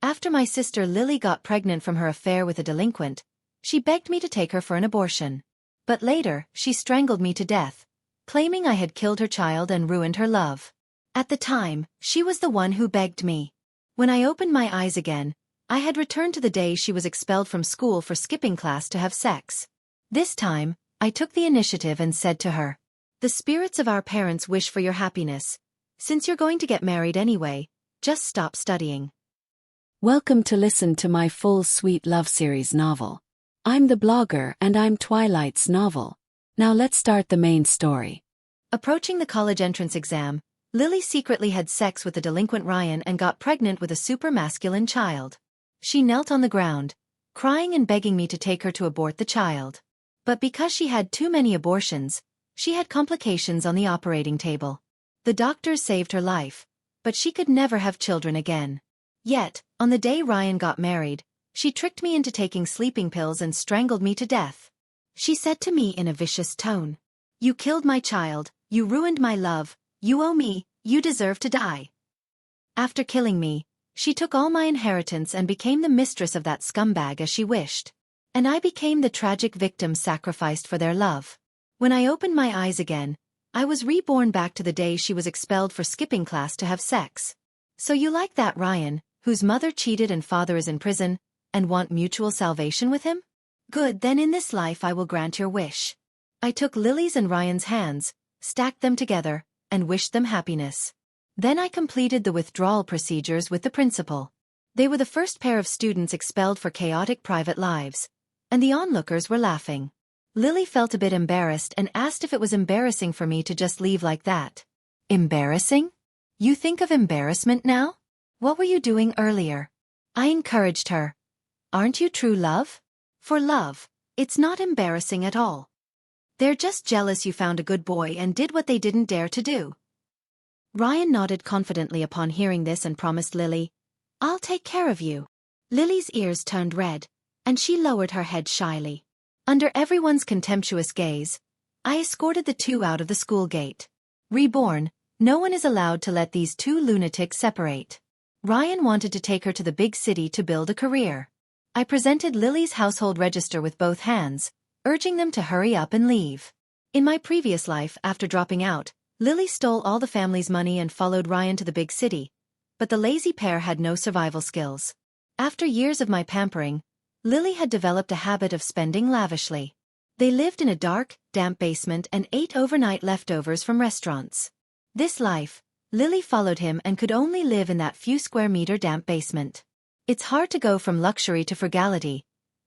After my sister Lily got pregnant from her affair with a delinquent, she begged me to take her for an abortion. But later, she strangled me to death, claiming I had killed her child and ruined her love. At the time, she was the one who begged me. When I opened my eyes again, I had returned to the day she was expelled from school for skipping class to have sex. This time, I took the initiative and said to her, "The spirits of our parents wish for your happiness. Since you're going to get married anyway, just stop studying." Welcome to listen to my full sweet love series novel. I'm the blogger and I'm Twilight's novel. Now let's start the main story. Approaching the college entrance exam, Lily secretly had sex with the delinquent Ryan and got pregnant with a super masculine child. She knelt on the ground, crying and begging me to take her to abort the child. But because she had too many abortions, she had complications on the operating table. The doctors saved her life, but she could never have children again. Yet, on the day Ryan got married, she tricked me into taking sleeping pills and strangled me to death. She said to me in a vicious tone, "You killed my child, you ruined my love, you owe me, you deserve to die." After killing me, she took all my inheritance and became the mistress of that scumbag as she wished. And I became the tragic victim sacrificed for their love. When I opened my eyes again, I was reborn back to the day she was expelled for skipping class to have sex. So you like that Ryan, whose mother cheated and father is in prison, and want mutual salvation with him? Good, then in this life I will grant your wish. I took Lily's and Ryan's hands, stacked them together, and wished them happiness. Then I completed the withdrawal procedures with the principal. They were the first pair of students expelled for chaotic private lives, and the onlookers were laughing. Lily felt a bit embarrassed and asked if it was embarrassing for me to just leave like that. Embarrassing? You think of embarrassment now? What were you doing earlier? I encouraged her. Aren't you true love? For love, it's not embarrassing at all. They're just jealous you found a good boy and did what they didn't dare to do. Ryan nodded confidently upon hearing this and promised Lily, "I'll take care of you." Lily's ears turned red, and she lowered her head shyly. Under everyone's contemptuous gaze, I escorted the two out of the school gate. Reborn, no one is allowed to let these two lunatics separate. Ryan wanted to take her to the big city to build a career. I presented Lily's household register with both hands, urging them to hurry up and leave. In my previous life, after dropping out, Lily stole all the family's money and followed Ryan to the big city, but the lazy pair had no survival skills. After years of my pampering, Lily had developed a habit of spending lavishly. They lived in a dark, damp basement and ate overnight leftovers from restaurants. This life, Lily followed him and could only live in that few square meter damp basement. It's hard to go from luxury to frugality.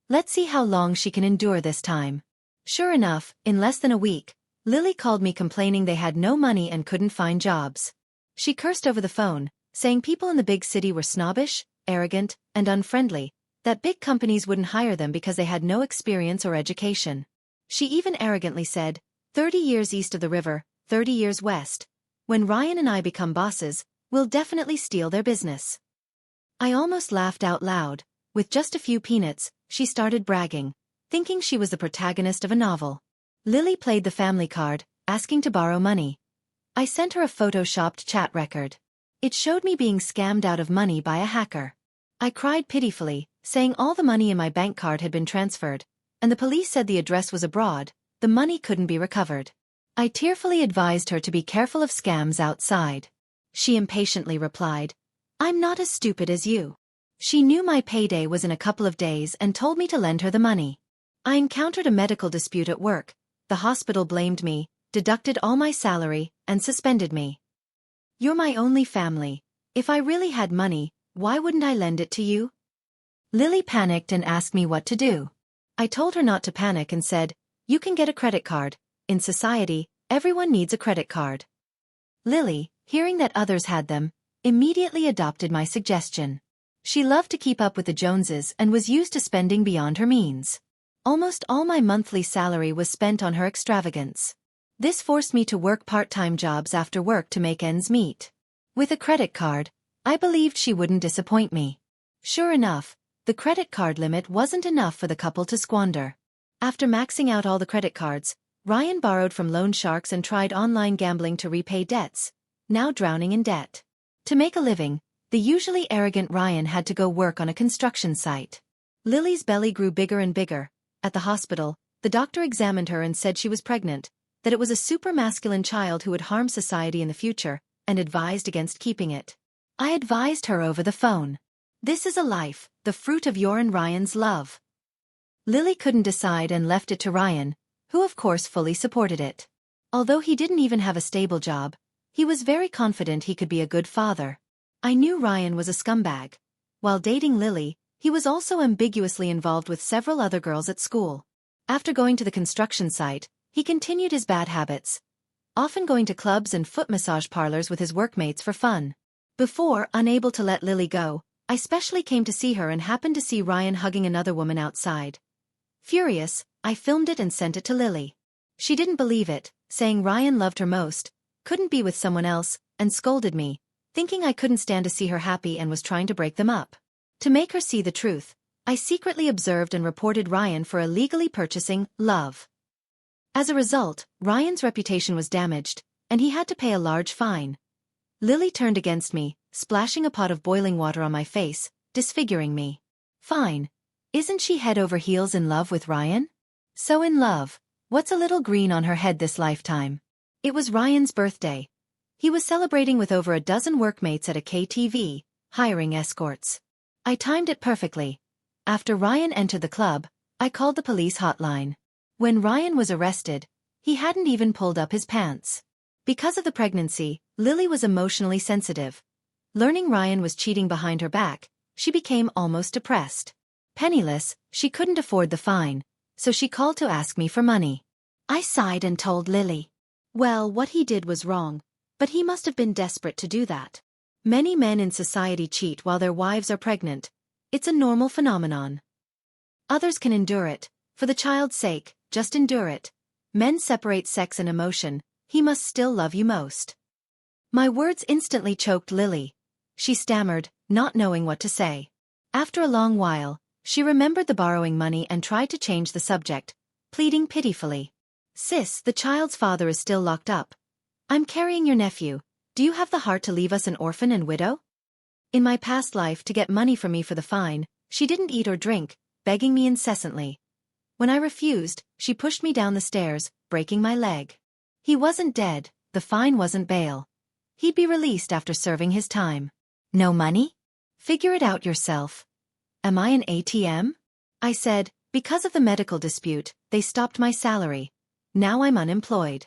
Let's see how long she can endure this time. Sure enough, in less than a week, Lily called me complaining they had no money and couldn't find jobs. She cursed over the phone, saying people in the big city were snobbish, arrogant, and unfriendly, that big companies wouldn't hire them because they had no experience or education. She even arrogantly said, 30 years east of the river, 30 years west. When Ryan and I become bosses, we'll definitely steal their business. I almost laughed out loud. With just a few peanuts, she started bragging, thinking she was the protagonist of a novel. Lily played the family card, asking to borrow money. I sent her a photoshopped chat record. It showed me being scammed out of money by a hacker. I cried pitifully, saying all the money in my bank card had been transferred, and the police said the address was abroad, the money couldn't be recovered. I tearfully advised her to be careful of scams outside. She impatiently replied, "I'm not as stupid as you." She knew my payday was in a couple of days and told me to lend her the money. I encountered a medical dispute at work. The hospital blamed me, deducted all my salary, and suspended me. "You're my only family. If I really had money, why wouldn't I lend it to you?" Lily panicked and asked me what to do. I told her not to panic and said, "You can get a credit card. In society, everyone needs a credit card." Lily, hearing that others had them, immediately adopted my suggestion. She loved to keep up with the Joneses and was used to spending beyond her means. Almost all my monthly salary was spent on her extravagance. This forced me to work part-time jobs after work to make ends meet. With a credit card, I believed she wouldn't disappoint me. Sure enough, the credit card limit wasn't enough for the couple to squander. After maxing out all the credit cards, Ryan borrowed from loan sharks and tried online gambling to repay debts, now drowning in debt. To make a living, The usually arrogant Ryan had to go work on a construction site. Lily's belly grew bigger and bigger. At the hospital, the doctor examined her and said she was pregnant, that it was a super masculine child who would harm society in the future, and advised against keeping it. I advised her over the phone. This is a life, the fruit of your and Ryan's love. Lily couldn't decide and left it to Ryan, who of course fully supported it. Although he didn't even have a stable job, he was very confident he could be a good father. I knew Ryan was a scumbag. While dating Lily, he was also ambiguously involved with several other girls at school. After going to the construction site, he continued his bad habits, often going to clubs and foot massage parlors with his workmates for fun. Before, unable to let Lily go, I specially came to see her and happened to see Ryan hugging another woman outside. Furious, I filmed it and sent it to Lily. She didn't believe it, saying Ryan loved her most, couldn't be with someone else, and scolded me, thinking I couldn't stand to see her happy and was trying to break them up. To make her see the truth, I secretly observed and reported Ryan for illegally purchasing love. As a result, Ryan's reputation was damaged, and he had to pay a large fine. Lily turned against me, splashing a pot of boiling water on my face, disfiguring me. Fine. Isn't she head over heels in love with Ryan? So in love, what's a little green on her head this lifetime? It was Ryan's birthday. He was celebrating with over a dozen workmates at a KTV, hiring escorts. I timed it perfectly. After Ryan entered the club, I called the police hotline. When Ryan was arrested, he hadn't even pulled up his pants. Because of the pregnancy, Lily was emotionally sensitive. Learning Ryan was cheating behind her back, she became almost depressed. Penniless, she couldn't afford the fine, so she called to ask me for money. I sighed and told Lily. Well, what he did was wrong, but he must have been desperate to do that. Many men in society cheat while their wives are pregnant. It's a normal phenomenon. Others can endure it. For the child's sake, just endure it. Men separate sex and emotion. He must still love you most. My words instantly choked Lily. She stammered, not knowing what to say. After a long while, she remembered the borrowing money and tried to change the subject, pleading pitifully. Sis, the child's father is still locked up. I'm carrying your nephew. Do you have the heart to leave us an orphan and widow? In my past life, to get money from me for the fine, she didn't eat or drink, begging me incessantly. When I refused, she pushed me down the stairs, breaking my leg. He wasn't dead, the fine wasn't bail. He'd be released after serving his time. No money? Figure it out yourself. Am I an ATM? I said, because of the medical dispute, they stopped my salary. Now I'm unemployed.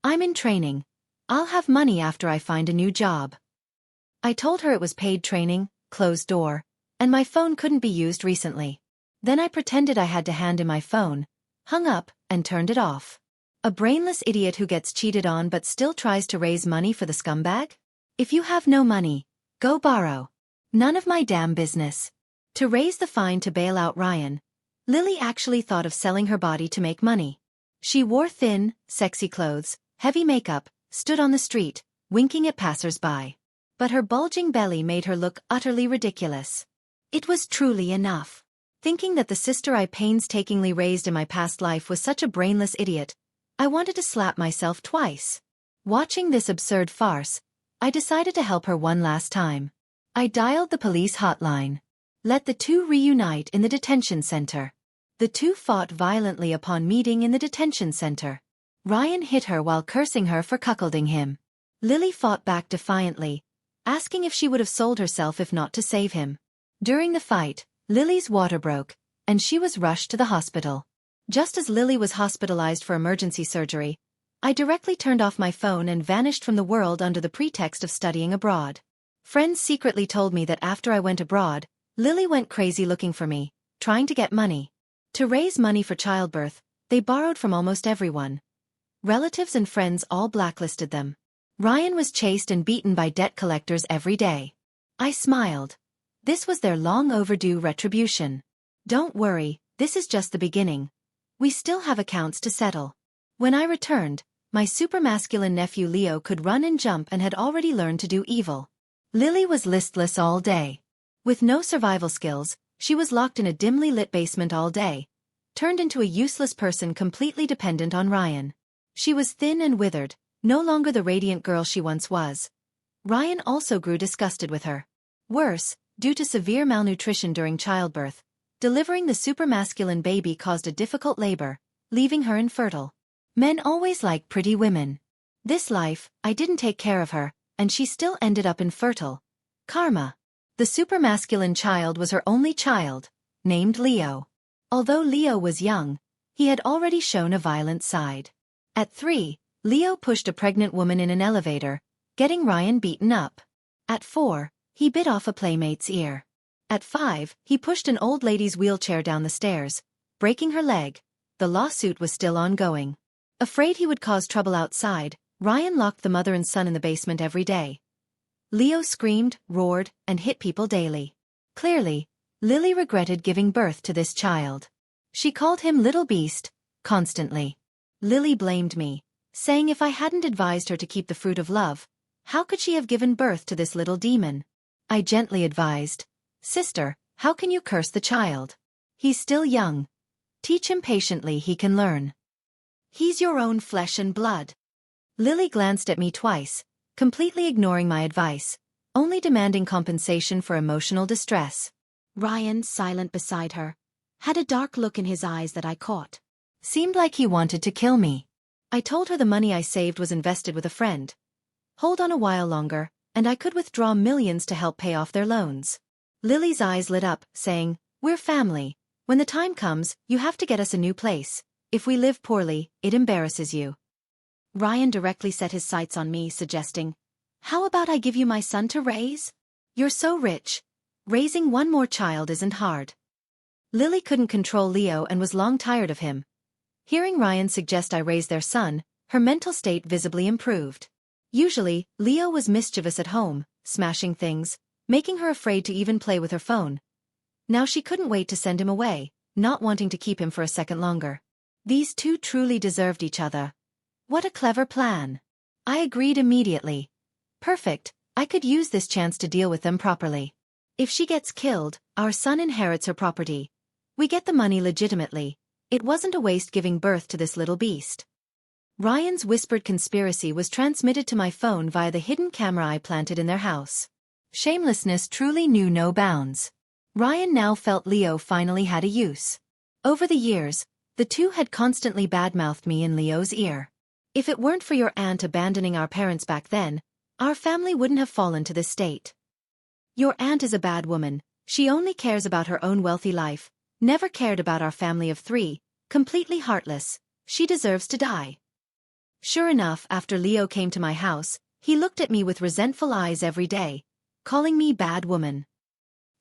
I'm in training. I'll have money after I find a new job. I told her it was paid training, closed door, and my phone couldn't be used recently. Then I pretended I had to hand in my phone, hung up, and turned it off. A brainless idiot who gets cheated on but still tries to raise money for the scumbag? If you have no money, go borrow. None of my damn business. To raise the fine to bail out Ryan, Lily actually thought of selling her body to make money. She wore thin, sexy clothes, heavy makeup, stood on the street, winking at passers-by. But her bulging belly made her look utterly ridiculous. It was truly enough. Thinking that the sister I painstakingly raised in my past life was such a brainless idiot, I wanted to slap myself twice. Watching this absurd farce, I decided to help her one last time. I dialed the police hotline. Let the two reunite in the detention center. The two fought violently upon meeting in the detention center. Ryan hit her while cursing her for cuckolding him. Lily fought back defiantly, asking if she would have sold herself if not to save him. During the fight, Lily's water broke, and she was rushed to the hospital. Just as Lily was hospitalized for emergency surgery, I directly turned off my phone and vanished from the world under the pretext of studying abroad. Friends secretly told me that after I went abroad, Lily went crazy looking for me, trying to get money. To raise money for childbirth, they borrowed from almost everyone. Relatives and friends all blacklisted them. Ryan was chased and beaten by debt collectors every day. I smiled. This was their long overdue retribution. Don't worry, this is just the beginning. We still have accounts to settle. When I returned, my supermasculine nephew Leo could run and jump and had already learned to do evil. Lily was listless all day. With no survival skills, she was locked in a dimly lit basement all day, turned into a useless person completely dependent on Ryan. She was thin and withered, no longer the radiant girl she once was. Ryan also grew disgusted with her. Worse, due to severe malnutrition during childbirth, delivering the supermasculine baby caused a difficult labor, leaving her infertile. Men always like pretty women. This life, I didn't take care of her, and she still ended up infertile. Karma. The supermasculine child was her only child, named Leo. Although Leo was young, he had already shown a violent side. At 3, Leo pushed a pregnant woman in an elevator, getting Ryan beaten up. At 4, he bit off a playmate's ear. At 5, he pushed an old lady's wheelchair down the stairs, breaking her leg. The lawsuit was still ongoing. Afraid he would cause trouble outside, Ryan locked the mother and son in the basement every day. Leo screamed, roared, and hit people daily. Clearly, Lily regretted giving birth to this child. She called him Little Beast, constantly. Lily blamed me, saying if I hadn't advised her to keep the fruit of love, how could she have given birth to this little demon? I gently advised, "Sister, how can you curse the child? He's still young. Teach him patiently, he can learn. He's your own flesh and blood." Lily glanced at me twice, completely ignoring my advice, only demanding compensation for emotional distress. Ryan, silent beside her, had a dark look in his eyes that I caught. Seemed like he wanted to kill me. I told her the money I saved was invested with a friend. Hold on a while longer, and I could withdraw millions to help pay off their loans. Lily's eyes lit up, saying, "We're family. When the time comes, you have to get us a new place. If we live poorly, it embarrasses you." Ryan directly set his sights on me, suggesting, "How about I give you my son to raise? You're so rich. Raising one more child isn't hard." Lily couldn't control Leo and was long tired of him. Hearing Ryan suggest I raise their son, her mental state visibly improved. Usually, Leo was mischievous at home, smashing things, making her afraid to even play with her phone. Now she couldn't wait to send him away, not wanting to keep him for a second longer. These two truly deserved each other. What a clever plan. I agreed immediately. Perfect, I could use this chance to deal with them properly. If she gets killed, our son inherits her property. We get the money legitimately. It wasn't a waste giving birth to this little beast. Ryan's whispered conspiracy was transmitted to my phone via the hidden camera I planted in their house. Shamelessness truly knew no bounds. Ryan now felt Leo finally had a use. Over the years, the two had constantly badmouthed me in Leo's ear. "If it weren't for your aunt abandoning our parents back then, our family wouldn't have fallen to this state. Your aunt is a bad woman, she only cares about her own wealthy life, never cared about our family of 3, completely heartless, she deserves to die." Sure enough, after Leo came to my house, he looked at me with resentful eyes every day, calling me bad woman.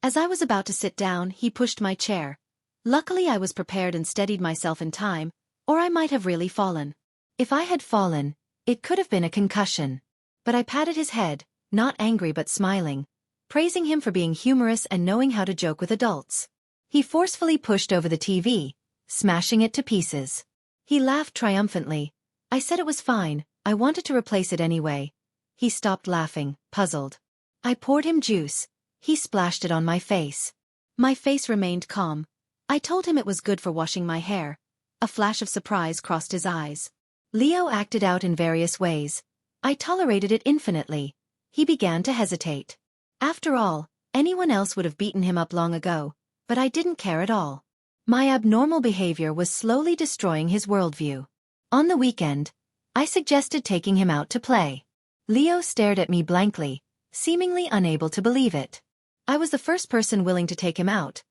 As I was about to sit down, he pushed my chair. Luckily I was prepared and steadied myself in time, or I might have really fallen. If I had fallen, it could have been a concussion. But I patted his head, not angry but smiling, praising him for being humorous and knowing how to joke with adults. He forcefully pushed over the TV, smashing it to pieces. He laughed triumphantly. I said it was fine, I wanted to replace it anyway. He stopped laughing, puzzled. I poured him juice. He splashed it on my face. My face remained calm. I told him it was good for washing my hair. A flash of surprise crossed his eyes. Leo acted out in various ways. I tolerated it infinitely. He began to hesitate. After all, anyone else would have beaten him up long ago, but I didn't care at all. My abnormal behavior was slowly destroying his worldview. On the weekend, I suggested taking him out to play. Leo stared at me blankly, seemingly unable to believe it. I was the first person willing to take him out.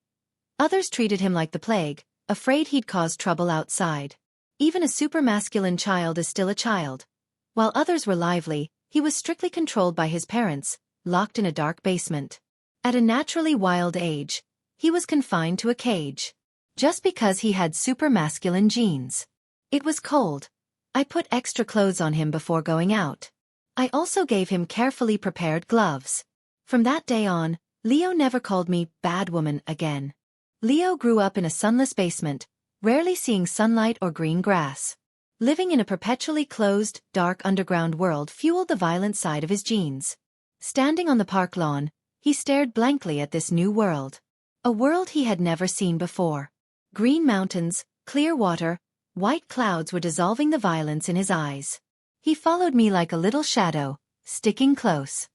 Others treated him like the plague, afraid he'd cause trouble outside. Even a supermasculine child is still a child. While others were lively, he was strictly controlled by his parents, locked in a dark basement. At a naturally wild age, he was confined to a cage. Just because he had supermasculine genes. It was cold. I put extra clothes on him before going out. I also gave him carefully prepared gloves. From that day on, Leo never called me bad woman again. Leo grew up in a sunless basement, rarely seeing sunlight or green grass. Living in a perpetually closed, dark underground world fueled the violent side of his genes. Standing on the park lawn, he stared blankly at this new world. A world he had never seen before. Green mountains, clear water, white clouds were dissolving the violence in his eyes. He followed me like a little shadow, sticking close.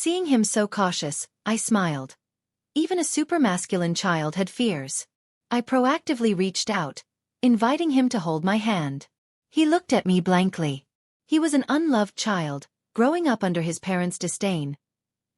Seeing him so cautious, I smiled. Even a supermasculine child had fears. I proactively reached out, inviting him to hold my hand. He looked at me blankly. He was an unloved child, growing up under his parents' disdain.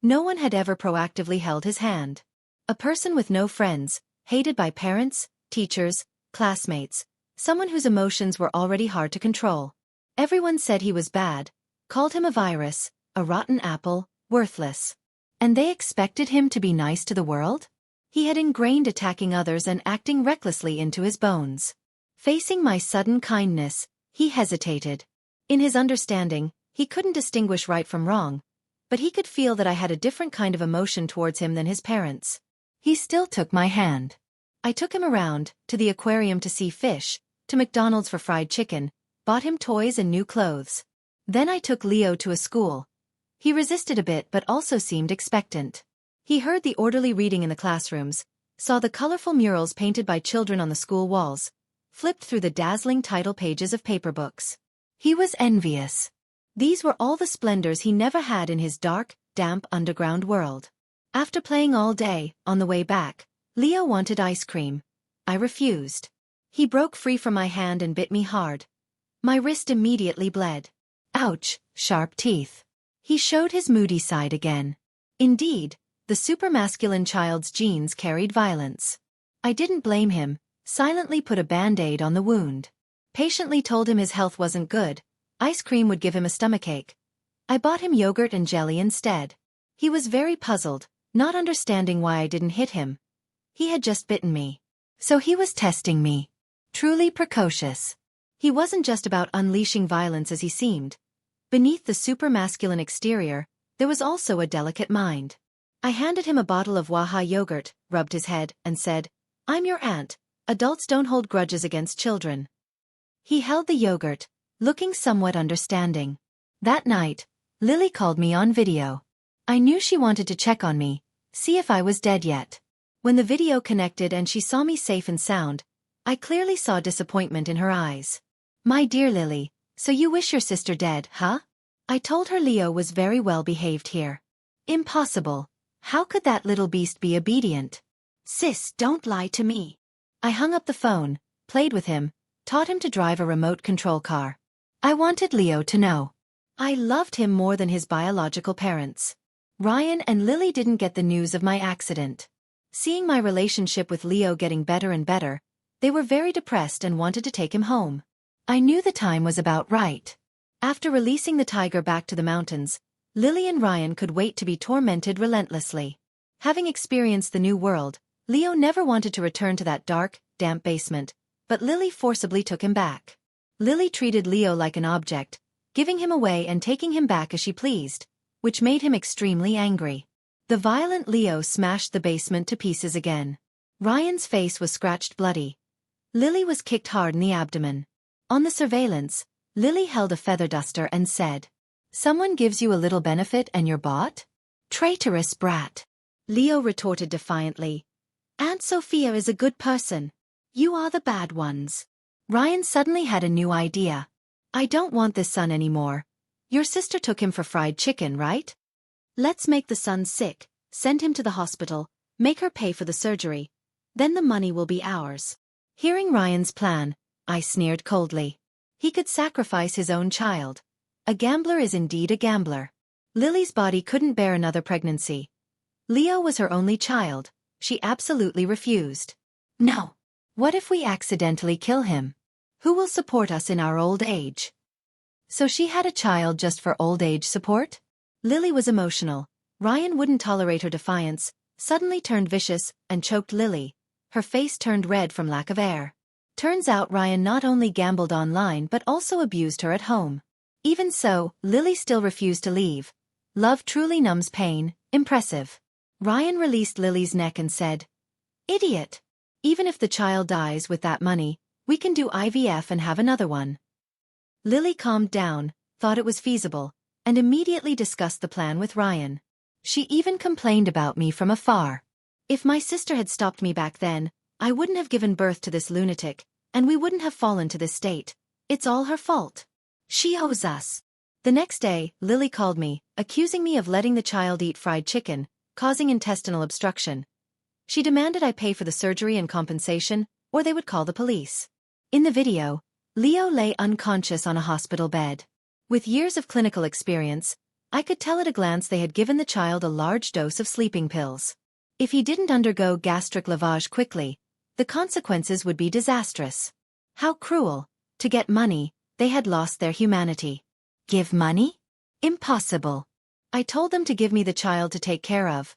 No one had ever proactively held his hand. A person with no friends, hated by parents, teachers, classmates, someone whose emotions were already hard to control. Everyone said he was bad, called him a virus, a rotten apple, worthless. And they expected him to be nice to the world? He had ingrained attacking others and acting recklessly into his bones. Facing my sudden kindness, he hesitated. In his understanding, he couldn't distinguish right from wrong, but he could feel that I had a different kind of emotion towards him than his parents. He still took my hand. I took him around, to the aquarium to see fish, to McDonald's for fried chicken, bought him toys and new clothes. Then I took Leo to a school. He resisted a bit but also seemed expectant. He heard the orderly reading in the classrooms, saw the colorful murals painted by children on the school walls, flipped through the dazzling title pages of paper books. He was envious. These were all the splendors he never had in his dark, damp underground world. After playing all day, on the way back, Leo wanted ice cream. I refused. He broke free from my hand and bit me hard. My wrist immediately bled. Ouch, sharp teeth. He showed his moody side again. Indeed, the supermasculine child's genes carried violence. I didn't blame him, silently put a band-aid on the wound. Patiently told him his health wasn't good, ice cream would give him a stomachache. I bought him yogurt and jelly instead. He was very puzzled, not understanding why I didn't hit him. He had just bitten me. So he was testing me. Truly precocious. He wasn't just about unleashing violence as he seemed. Beneath the supermasculine exterior, there was also a delicate mind. I handed him a bottle of Waha yogurt, rubbed his head, and said, "I'm your aunt. Adults don't hold grudges against children." He held the yogurt, looking somewhat understanding. That night, Lily called me on video. I knew she wanted to check on me, see if I was dead yet. When the video connected and she saw me safe and sound, I clearly saw disappointment in her eyes. "My dear Lily, so you wish your sister dead, huh?" I told her Leo was very well behaved here. Impossible. How could that little beast be obedient? "Sis, don't lie to me." I hung up the phone, played with him, taught him to drive a remote control car. I wanted Leo to know. I loved him more than his biological parents. Ryan and Lily didn't get the news of my accident. Seeing my relationship with Leo getting better and better, they were very depressed and wanted to take him home. I knew the time was about right. After releasing the tiger back to the mountains, Lily and Ryan could wait to be tormented relentlessly. Having experienced the new world, Leo never wanted to return to that dark, damp basement, but Lily forcibly took him back. Lily treated Leo like an object, giving him away and taking him back as she pleased, which made him extremely angry. The violent Leo smashed the basement to pieces again. Ryan's face was scratched bloody. Lily was kicked hard in the abdomen. On the surveillance, Lily held a feather duster and said, "Someone gives you a little benefit and you're bought? Traitorous brat." Leo retorted defiantly, "Aunt Sophia is a good person. You are the bad ones." Ryan suddenly had a new idea. "I don't want this son anymore. Your sister took him for fried chicken, right? Let's make the son sick, send him to the hospital, make her pay for the surgery. Then the money will be ours." Hearing Ryan's plan, I sneered coldly. He could sacrifice his own child. A gambler is indeed a gambler. Lily's body couldn't bear another pregnancy. Leo was her only child. She absolutely refused. "No. What if we accidentally kill him? Who will support us in our old age?" So she had a child just for old age support? Lily was emotional. Ryan wouldn't tolerate her defiance, suddenly turned vicious, and choked Lily. Her face turned red from lack of air. Turns out Ryan not only gambled online but also abused her at home. Even so, Lily still refused to leave. Love truly numbs pain. Impressive. Ryan released Lily's neck and said, "Idiot. Even if the child dies with that money, we can do IVF and have another one." Lily calmed down, thought it was feasible, and immediately discussed the plan with Ryan. She even complained about me from afar. If my sister had stopped me back then, I wouldn't have given birth to this lunatic, and we wouldn't have fallen to this state. It's all her fault. She owes us. The next day, Lily called me, accusing me of letting the child eat fried chicken, causing intestinal obstruction. She demanded I pay for the surgery and compensation, or they would call the police. In the video, Leo lay unconscious on a hospital bed. With years of clinical experience, I could tell at a glance they had given the child a large dose of sleeping pills. If he didn't undergo gastric lavage quickly, the consequences would be disastrous. How cruel. To get money, they had lost their humanity. Give money? Impossible. I told them to give me the child to take care of.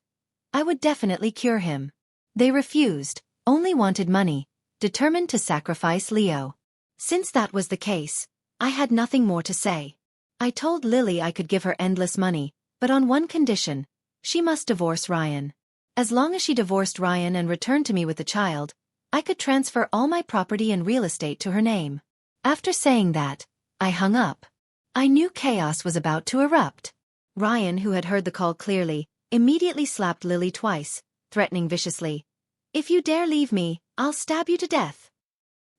I would definitely cure him. They refused, only wanted money, determined to sacrifice Leo. Since that was the case, I had nothing more to say. I told Lily I could give her endless money, but on one condition: she must divorce Ryan. As long as she divorced Ryan and returned to me with the child, I could transfer all my property and real estate to her name. After saying that, I hung up. I knew chaos was about to erupt. Ryan, who had heard the call clearly, immediately slapped Lily twice, threatening viciously, "If you dare leave me, I'll stab you to death."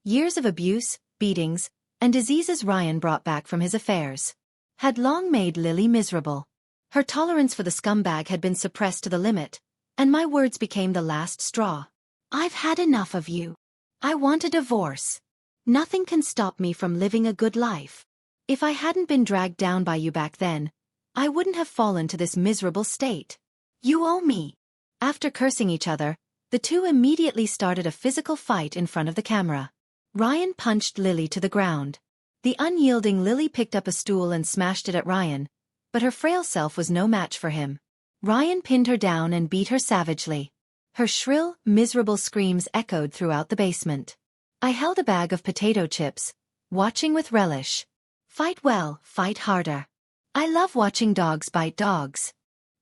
Years of abuse, beatings, and diseases Ryan brought back from his affairs had long made Lily miserable. Her tolerance for the scumbag had been suppressed to the limit, and my words became the last straw. "I've had enough of you. I want a divorce. Nothing can stop me from living a good life. If I hadn't been dragged down by you back then, I wouldn't have fallen to this miserable state. You owe me." After cursing each other, the two immediately started a physical fight in front of the camera. Ryan punched Lily to the ground. The unyielding Lily picked up a stool and smashed it at Ryan, but her frail self was no match for him. Ryan pinned her down and beat her savagely. Her shrill, miserable screams echoed throughout the basement. I held a bag of potato chips, watching with relish. Fight well, fight harder. I love watching dogs bite dogs.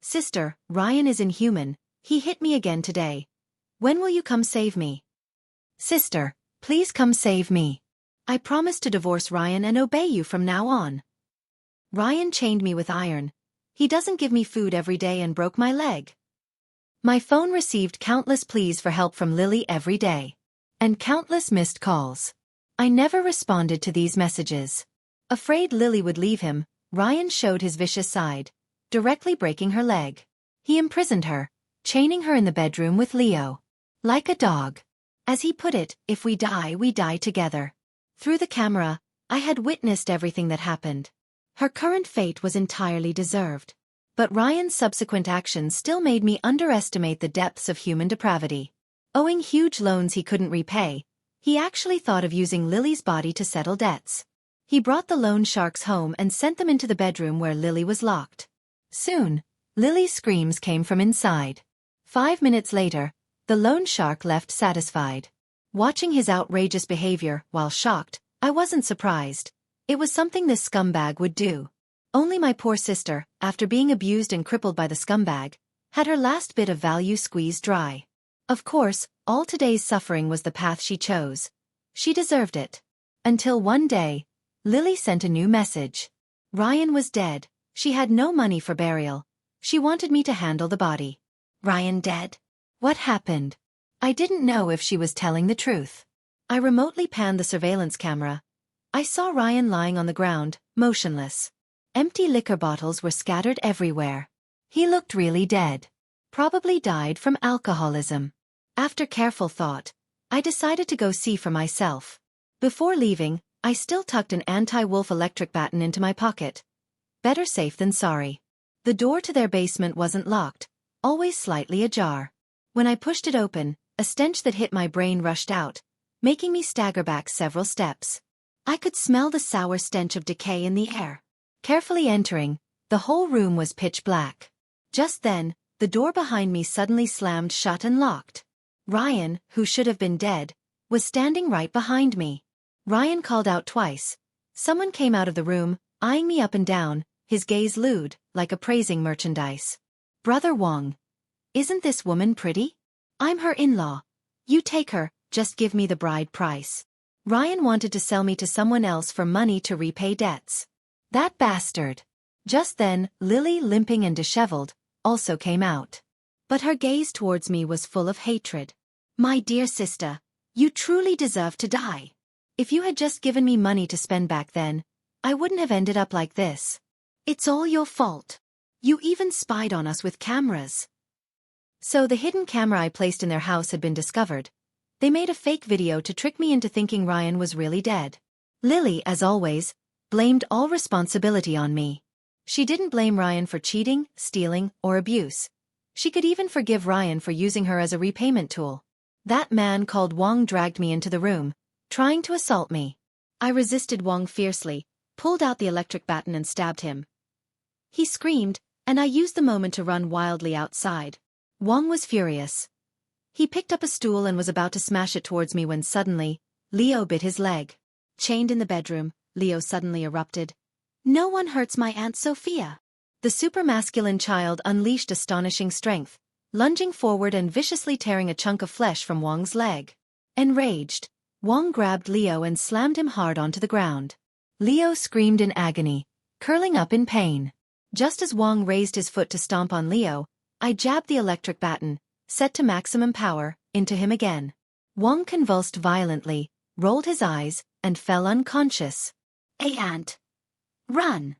"Sister, Ryan is inhuman. He hit me again today. When will you come save me? Sister, please come save me. I promise to divorce Ryan and obey you from now on." Ryan chained me with iron. He doesn't give me food every day and broke my leg. My phone received countless pleas for help from Lily every day. And countless missed calls. I never responded to these messages. Afraid Lily would leave him, Ryan showed his vicious side, directly breaking her leg. He imprisoned her, chaining her in the bedroom with Leo. Like a dog. As he put it, "If we die together." Through the camera, I had witnessed everything that happened. Her current fate was entirely deserved. But Ryan's subsequent actions still made me underestimate the depths of human depravity. Owing huge loans he couldn't repay, he actually thought of using Lily's body to settle debts. He brought the loan sharks home and sent them into the bedroom where Lily was locked. Soon, Lily's screams came from inside. 5 minutes later, the loan shark left satisfied. Watching his outrageous behavior, while shocked, I wasn't surprised. It was something this scumbag would do. Only my poor sister, after being abused and crippled by the scumbag, had her last bit of value squeezed dry. Of course, all today's suffering was the path she chose. She deserved it. Until one day, Lily sent a new message. Ryan was dead. She had no money for burial. She wanted me to handle the body. Ryan dead? What happened? I didn't know if she was telling the truth. I remotely panned the surveillance camera. I saw Ryan lying on the ground, motionless. Empty liquor bottles were scattered everywhere. He looked really dead. Probably died from alcoholism. After careful thought, I decided to go see for myself. Before leaving, I still tucked an anti-wolf electric baton into my pocket. Better safe than sorry. The door to their basement wasn't locked, always slightly ajar. When I pushed it open, a stench that hit my brain rushed out, making me stagger back several steps. I could smell the sour stench of decay in the air. Carefully entering, the whole room was pitch black. Just then, the door behind me suddenly slammed shut and locked. Ryan, who should have been dead, was standing right behind me. Ryan called out twice. Someone came out of the room, eyeing me up and down, his gaze lewd, like appraising merchandise. "Brother Wong. Isn't this woman pretty? I'm her in-law. You take her, just give me the bride price." Ryan wanted to sell me to someone else for money to repay debts. That bastard. Just then, Lily, limping and disheveled, also came out. But her gaze towards me was full of hatred. "My dear sister, you truly deserve to die. If you had just given me money to spend back then, I wouldn't have ended up like this." It's all your fault. You even spied on us with cameras. So the hidden camera I placed in their house had been discovered. They made a fake video to trick me into thinking Ryan was really dead. Lily, as always, blamed all responsibility on me. She didn't blame Ryan for cheating, stealing, or abuse. She could even forgive Ryan for using her as a repayment tool. That man called Wong dragged me into the room, trying to assault me. I resisted Wong fiercely, pulled out the electric baton and stabbed him. He screamed, and I used the moment to run wildly outside. Wong was furious. He picked up a stool and was about to smash it towards me when suddenly, Leo bit his leg. Chained in the bedroom, Leo suddenly erupted. "No one hurts my Aunt Sophia." The supermasculine child unleashed astonishing strength, lunging forward and viciously tearing a chunk of flesh from Wong's leg. Enraged, Wong grabbed Leo and slammed him hard onto the ground. Leo screamed in agony, curling up in pain. Just as Wong raised his foot to stomp on Leo, I jabbed the electric baton, set to maximum power, into him again. Wong convulsed violently, rolled his eyes, and fell unconscious. "Hey, Aunt! Run!"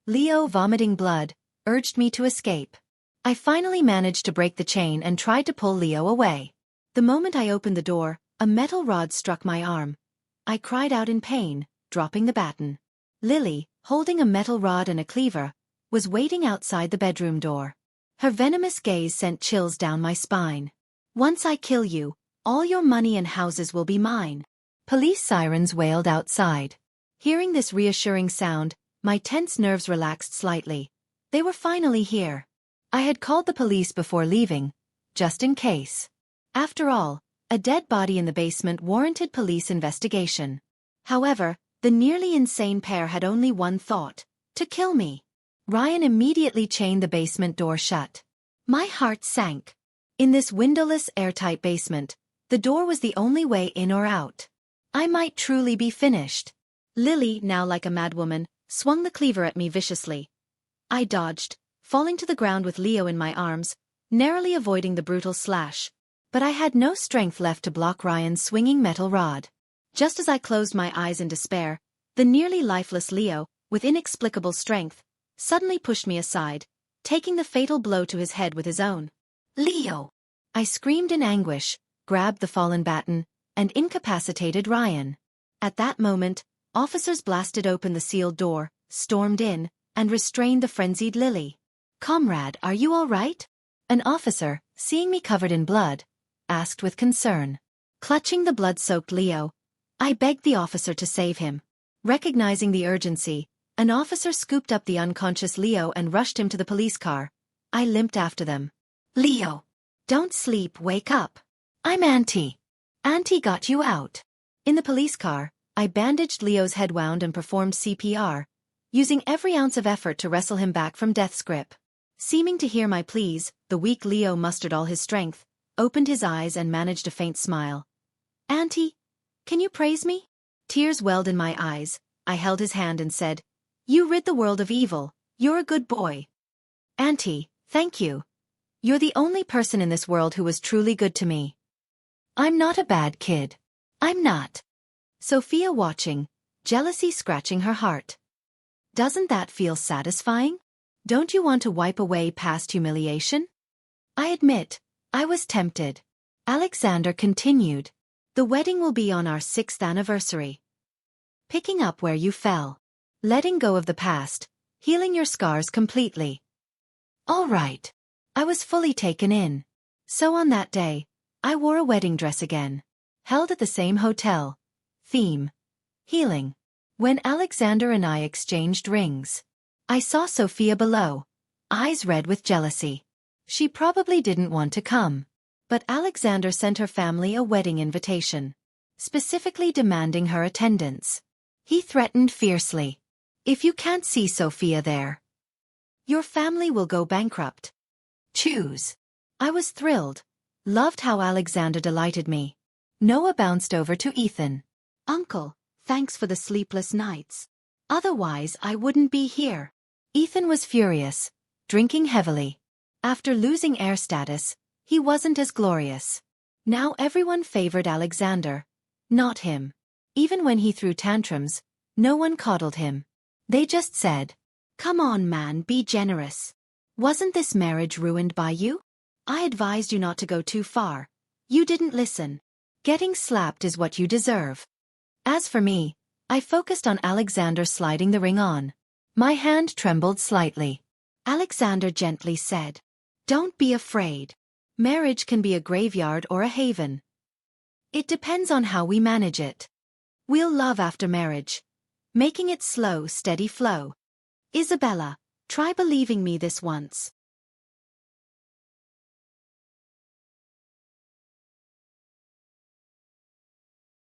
Leo, vomiting blood, urged me to escape. I finally managed to break the chain and tried to pull Leo away. The moment I opened the door, a metal rod struck my arm. I cried out in pain, dropping the baton. Lily, holding a metal rod and a cleaver, was waiting outside the bedroom door. Her venomous gaze sent chills down my spine. "Once I kill you, all your money and houses will be mine." Police sirens wailed outside. Hearing this reassuring sound, my tense nerves relaxed slightly. They were finally here. I had called the police before leaving, just in case. After all, a dead body in the basement warranted police investigation. However, the nearly insane pair had only one thought: to kill me. Ryan immediately chained the basement door shut. My heart sank. In this windowless, airtight basement, the door was the only way in or out. I might truly be finished. Lily, now like a madwoman, swung the cleaver at me viciously. I dodged, falling to the ground with Leo in my arms, narrowly avoiding the brutal slash. But I had no strength left to block Ryan's swinging metal rod. Just as I closed my eyes in despair, the nearly lifeless Leo, with inexplicable strength, suddenly pushed me aside, taking the fatal blow to his head with his own. "Leo!" I screamed in anguish, grabbed the fallen baton, and incapacitated Ryan. At that moment, officers blasted open the sealed door, stormed in, and restrained the frenzied Lily. "Comrade, are you all right?" An officer, seeing me covered in blood, asked with concern. Clutching the blood-soaked Leo, I begged the officer to save him. Recognizing the urgency, an officer scooped up the unconscious Leo and rushed him to the police car. I limped after them. "Leo! Don't sleep, wake up. I'm Auntie. Auntie got you out." In the police car, I bandaged Leo's head wound and performed CPR, using every ounce of effort to wrestle him back from death's grip. Seeming to hear my pleas, the weak Leo mustered all his strength, opened his eyes and managed a faint smile. "Auntie, can you praise me?" Tears welled in my eyes. I held his hand and said, "You rid the world of evil. You're a good boy." "Auntie, thank you. You're the only person in this world who was truly good to me." "I'm not a bad kid. I'm not." Sophia watching, jealousy scratching her heart. "Doesn't that feel satisfying? Don't you want to wipe away past humiliation?" I admit, I was tempted. Alexander continued. "The wedding will be on our 6th anniversary. Picking up where you fell. Letting go of the past, healing your scars completely." All right. I was fully taken in. So on that day, I wore a wedding dress again. Held at the same hotel. Theme: healing. When Alexander and I exchanged rings, I saw Sophia below, eyes red with jealousy. She probably didn't want to come. But Alexander sent her family a wedding invitation, specifically demanding her attendance. He threatened fiercely. "If you can't see Sophia there, your family will go bankrupt. Choose." I was thrilled. Loved how Alexander delighted me. Noah bounced over to Ethan. "Uncle, thanks for the sleepless nights. Otherwise I wouldn't be here." Ethan was furious, drinking heavily. After losing heir status, he wasn't as glorious. Now everyone favored Alexander, not him. Even when he threw tantrums, no one coddled him. They just said, Come on, man, be generous. Wasn't this marriage ruined by you? I advised you not to go too far. You didn't listen. Getting slapped is what you deserve. As for me, I focused on Alexander sliding the ring on. My hand trembled slightly. Alexander gently said, "Don't be afraid. Marriage can be a graveyard or a haven. It depends on how we manage it. We'll love after marriage, making it slow, steady flow. Isabella, try believing me this once."